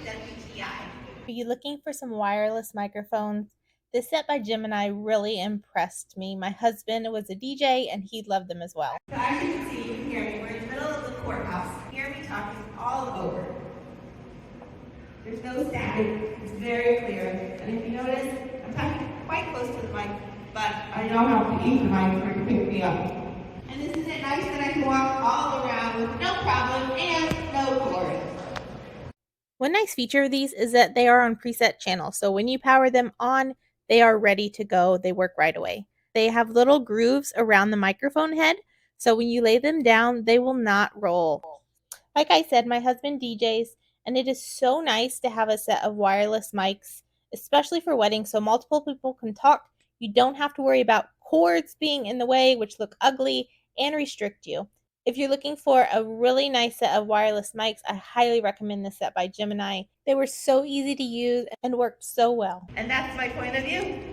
Are you looking for some wireless microphones? This set by Gemini really impressed me. My husband was a DJ and he loved them as well. So as you can see, you can hear me. We're in the middle of the courthouse. Hear me talking all over. There's no static. It's very clear. And if you notice, I'm talking quite close to the mic, but I know how to use the mic for it to pick me up. And isn't it nice that I can walk all around with no problem and no cord? One nice feature of these is that they are on preset channels. So when you power them on, they are ready to go. They work right away. They have little grooves around the microphone head. So when you lay them down, they will not roll. Like I said, my husband DJs, and it is so nice to have a set of wireless mics, especially for weddings, so multiple people can talk. You don't have to worry about cords being in the way, which look ugly and restrict you. If you're looking for a really nice set of wireless mics, I highly recommend this set by Gemini. They were so easy to use and worked so well. And that's my point of view.